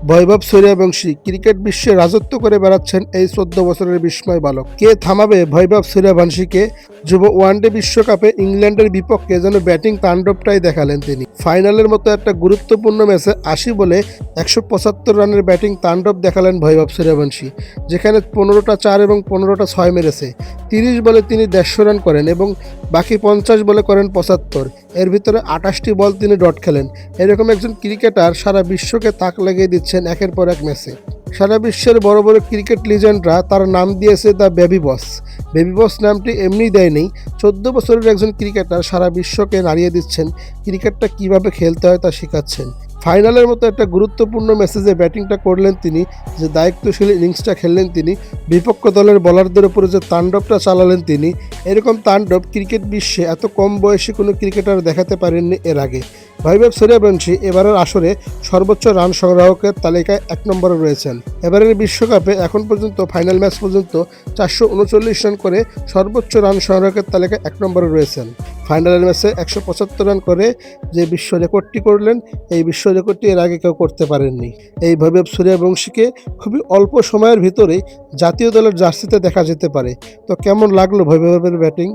বৈভব Suryavanshi cricket বিশ্বে রাজত্ব করে বেড়াচ্ছেন এই ১৪ বছরের বিস্ময় বালক। কে থামাবে বৈভব সূর্যবংশীকে? যুব ওয়ানডে বিশ্বকাপে ইংল্যান্ডের বিপক্ষে যেন ব্যাটিং তাণ্ডবটাই দেখালেন তিনি। ফাইনালের মতো একটা গুরুত্বপূর্ণ ম্যাচে ৮০ বলে ১৭৫ রানের ব্যাটিং তাণ্ডব দেখালেন বৈভব সূর্যবংশী, যেখানে ১৫টা ৪ এবং ১৫টা ৬ মেরেছে। ৩০ বলে তিনি ১৫০ রান করেন এবং বাকি ৫০ বলে করেন ৭৫। এর ভিতরে ২৮টি বল তিনি ডট খেলেন। এরকম একজন ক্রিকেটার সারা বিশ্বকে তাক লাগিয়ে দিচ্ছেন একের পর এক ম্যাচে। সারা বিশ্বের বড় বড় ক্রিকেট লিজেন্ডরা তার নাম দিয়েছে দ্য বেবি বস। বেবি বস নামটি এমনিই দেয়নি। ১৪ বছরের একজন ক্রিকেটার সারা বিশ্বকে নাড়িয়ে দিচ্ছেন, ক্রিকেটটা কীভাবে খেলতে হয় তা শেখাচ্ছেন। ফাইনালের মতো একটা গুরুত্বপূর্ণ ম্যাচে ব্যাটিংটা করলেন তিনি, যে দায়িত্বশীল ইনিংসটা খেললেন তিনি, বিপক্ষ দলের বোলারদের উপরে যে তাণ্ডবটা চালালেন তিনি, এরকম তাণ্ডব ক্রিকেট বিশ্বে এত কম বয়সী কোনো ক্রিকেটার দেখাতে পারেননি এর আগে। বৈভব সূর্যবংশী এবারের আসরে সর্বোচ্চ রান সংগ্রাহকের তালিকায় ১ নম্বরে রয়েছেন। এবারের বিশ্বকাপে এখন পর্যন্ত ফাইনাল ম্যাচ পর্যন্ত ৪৩৯ রান করে সর্বোচ্চ রান সংগ্রাহকের তালিকায় ১ নম্বরে রয়েছেন। ফাইনালের ম্যাচে ১৭৫ রান করে যে বিশ্ব রেকর্ডটি করলেন, এই বিশ্ব রেকর্ডটি এর আগে কেউ করতে পারেননি। এই বৈভব সূর্যবংশীকে খুবই অল্প সময়ের ভিতরেই জাতীয় দলের জার্সিতে দেখা যেতে পারে। তো কেমন লাগলো বৈভবের ব্যাটিং?